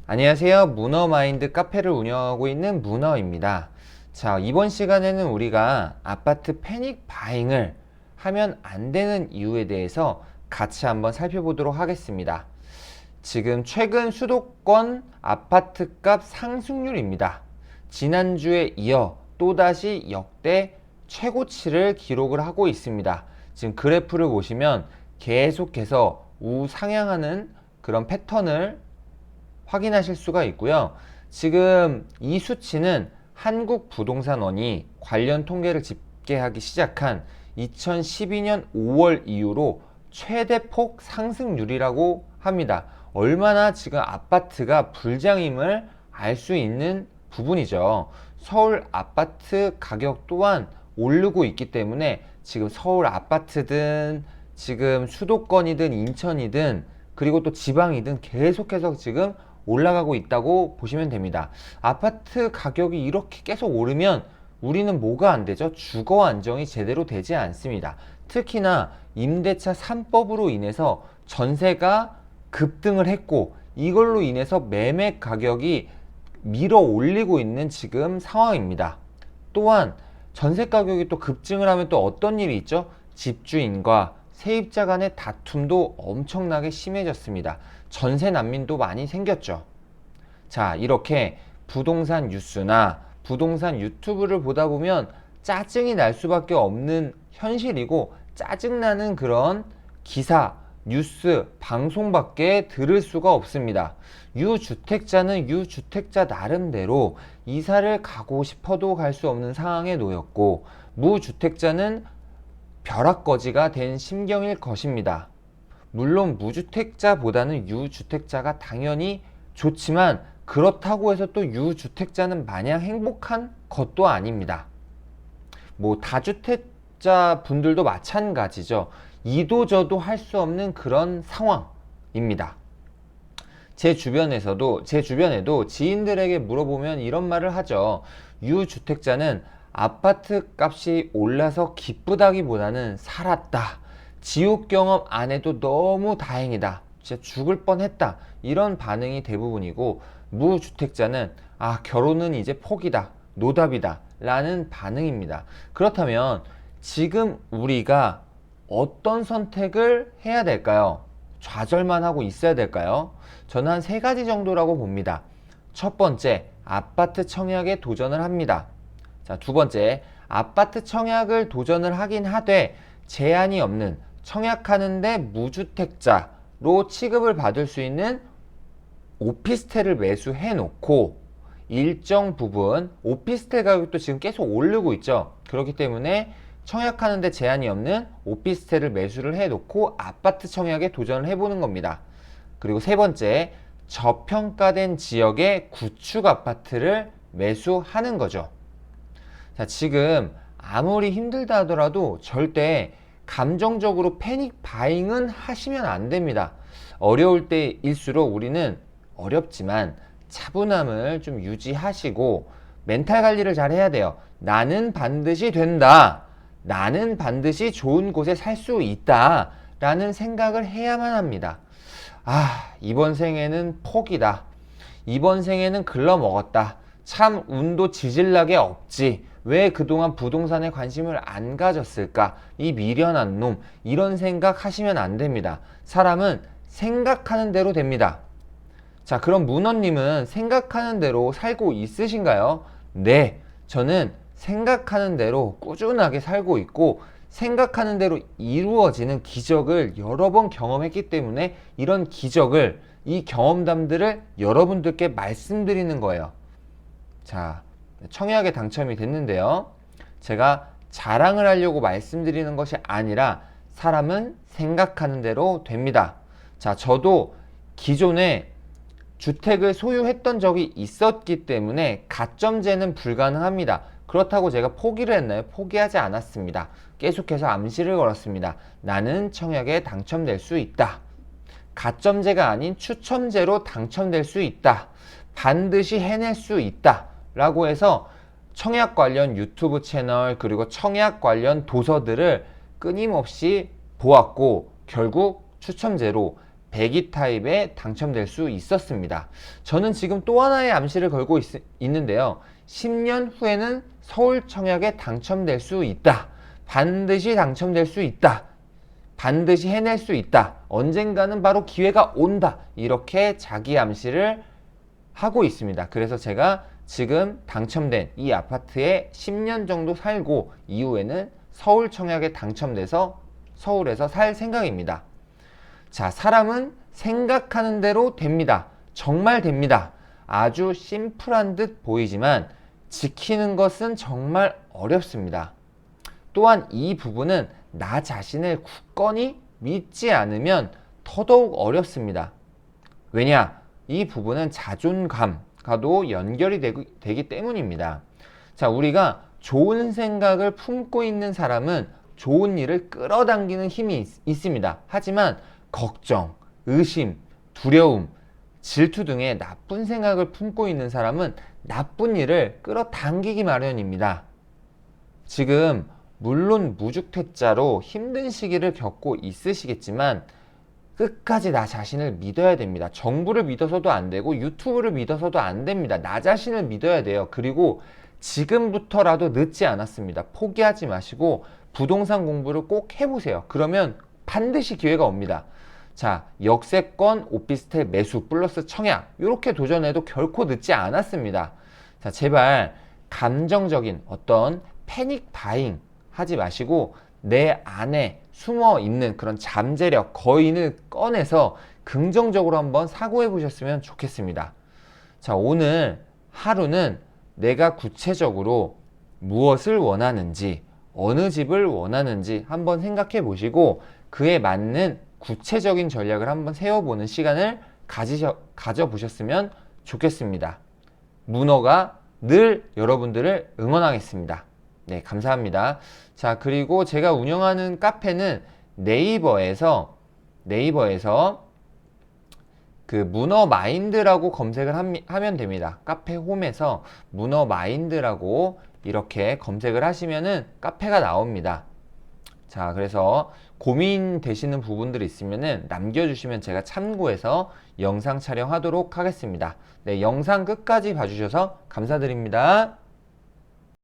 안녕하세요. 문어마인드 카페를 운영하고 있는 문어입니다. 자, 이번 시간에는 우리가 아파트 패닉 바잉을 하면 안 되는 이유에 대해서 같이 한번 살펴보도록 하겠습니다. 지금 최근 수도권 아파트값 상승률입니다. 지난주에 이어 또다시 역대 최고치를 기록을 하고 있습니다. 지금 그래프를 보시면 계속해서 우상향하는 그런 패턴을 확인하실 수가 있고요. 지금 이 수치는 한국부동산원이 관련 통계를 집계하기 시작한 2012년 5월 이후로 최대폭 상승률이라고 합니다. 얼마나 지금 아파트가 불장임을 알 수 있는 부분이죠. 서울 아파트 가격 또한 오르고 있기 때문에 지금 서울 아파트든 지금 수도권이든 인천이든 그리고 또 지방이든 계속해서 지금 올라가고 있다고 보시면 됩니다. 아파트 가격이 이렇게 계속 오르면 우리는 뭐가 안 되죠? 주거 안정이 제대로 되지 않습니다. 특히나 임대차 3법으로 인해서 전세가 급등을 했고 이걸로 인해서 매매 가격이 밀어 올리고 있는 지금 상황입니다. 또한 전세 가격이 또 급증을 하면 또 어떤 일이 있죠? 집주인과 세입자 간의 다툼도 엄청나게 심해졌습니다. 전세 난민도 많이 생겼죠. 자, 이렇게 부동산 뉴스나 부동산 유튜브를 보다 보면 짜증이 날 수밖에 없는 현실이고 짜증나는 그런 기사, 뉴스, 방송밖에 들을 수가 없습니다. 유주택자는 유주택자 나름대로 이사를 가고 싶어도 갈 수 없는 상황에 놓였고 무주택자는 벼락거지가 된 심경일 것입니다. 물론 무주택자보다는 유주택자가 당연히 좋지만 그렇다고 해서 또 유주택자는 마냥 행복한 것도 아닙니다. 뭐 다주택자 분들도 마찬가지죠. 이도저도 할 수 없는 그런 상황입니다. 제 주변에도 지인들에게 물어보면 이런 말을 하죠. 유주택자는 아파트 값이 올라서 기쁘다기보다는 살았다. 지옥 경험 안 해도 너무 다행이다. 진짜 죽을 뻔했다. 이런 반응이 대부분이고 무주택자는 결혼은 이제 포기다. 노답이다. 라는 반응입니다. 그렇다면 지금 우리가 어떤 선택을 해야 될까요? 좌절만 하고 있어야 될까요? 저는 한 세 가지 정도라고 봅니다. 첫 번째, 아파트 청약에 도전을 합니다. 자, 두 번째, 아파트 청약을 도전을 하긴 하되 제한이 없는 청약하는데 무주택자로 취급을 받을 수 있는 오피스텔을 매수해 놓고 일정 부분 오피스텔 가격도 지금 계속 오르고 있죠. 그렇기 때문에 청약하는데 제한이 없는 오피스텔을 매수를 해 놓고 아파트 청약에 도전을 해보는 겁니다. 그리고 세 번째, 저평가된 지역의 구축 아파트를 매수하는 거죠. 자, 지금 아무리 힘들다 하더라도 절대 감정적으로 패닉 바잉은 하시면 안 됩니다. 어려울 때일수록 우리는 어렵지만 차분함을 좀 유지하시고 멘탈 관리를 잘 해야 돼요. 나는 반드시 된다. 나는 반드시 좋은 곳에 살 수 있다. 라는 생각을 해야만 합니다. 이번 생에는 포기다. 이번 생에는 글러먹었다. 참 운도 지질나게 없지. 왜 그동안 부동산에 관심을 안 가졌을까? 이 미련한 놈. 이런 생각 하시면 안 됩니다. 사람은 생각하는 대로 됩니다. 자, 그럼 문어님은 생각하는 대로 살고 있으신가요? 네, 저는 생각하는 대로 꾸준하게 살고 있고 생각하는 대로 이루어지는 기적을 여러 번 경험했기 때문에 이런 기적을, 이 경험담들을 여러분들께 말씀드리는 거예요. 자, 청약에 당첨이 됐는데요. 제가 자랑을 하려고 말씀드리는 것이 아니라 사람은 생각하는 대로 됩니다. 자, 저도 기존에 주택을 소유했던 적이 있었기 때문에 가점제는 불가능합니다. 그렇다고 제가 포기를 했나요? 포기하지 않았습니다. 계속해서 암시를 걸었습니다. 나는 청약에 당첨될 수 있다. 가점제가 아닌 추첨제로 당첨될 수 있다. 반드시 해낼 수 있다. 라고 해서 청약 관련 유튜브 채널 그리고 청약 관련 도서들을 끊임없이 보았고 결국 추첨제로 배기 타입에 당첨될 수 있었습니다. 저는 지금 또 하나의 암시를 걸고 있는데요. 10년 후에는 서울청약에 당첨될 수 있다. 반드시 당첨될 수 있다. 반드시 해낼 수 있다. 언젠가는 바로 기회가 온다. 이렇게 자기 암시를 하고 있습니다. 그래서 제가 지금 당첨된 이 아파트에 10년 정도 살고 이후에는 서울청약에 당첨돼서 서울에서 살 생각입니다. 자, 사람은 생각하는 대로 됩니다. 정말 됩니다. 아주 심플한 듯 보이지만 지키는 것은 정말 어렵습니다. 또한 이 부분은 나 자신을 굳건히 믿지 않으면 더더욱 어렵습니다. 왜냐? 이 부분은 자존감과도 연결이 되기 때문입니다. 자, 우리가 좋은 생각을 품고 있는 사람은 좋은 일을 끌어당기는 힘이 있습니다. 하지만 걱정, 의심, 두려움, 질투 등의 나쁜 생각을 품고 있는 사람은 나쁜 일을 끌어당기기 마련입니다. 지금 물론 무주택자로 힘든 시기를 겪고 있으시겠지만 끝까지 나 자신을 믿어야 됩니다. 정부를 믿어서도 안 되고 유튜브를 믿어서도 안 됩니다. 나 자신을 믿어야 돼요. 그리고 지금부터라도 늦지 않았습니다. 포기하지 마시고 부동산 공부를 꼭 해보세요. 그러면 반드시 기회가 옵니다. 자, 역세권, 오피스텔 매수 플러스 청약 이렇게 도전해도 결코 늦지 않았습니다. 자, 제발 감정적인 어떤 패닉 바잉 하지 마시고 내 안에 숨어 있는 그런 잠재력, 거인을 꺼내서 긍정적으로 한번 사고해 보셨으면 좋겠습니다. 자, 오늘 하루는 내가 구체적으로 무엇을 원하는지, 어느 집을 원하는지 한번 생각해 보시고 그에 맞는 구체적인 전략을 한번 세워보는 시간을 가져보셨으면 좋겠습니다. 문어가 늘 여러분들을 응원하겠습니다. 네, 감사합니다. 자, 그리고 제가 운영하는 카페는 네이버에서 그 문어 마인드라고 검색을 하면 됩니다. 카페 홈에서 문어 마인드라고 이렇게 검색을 하시면은 카페가 나옵니다. 자, 그래서 고민되시는 부분들이 있으면은 남겨주시면 제가 참고해서 영상 촬영하도록 하겠습니다. 네, 영상 끝까지 봐주셔서 감사드립니다.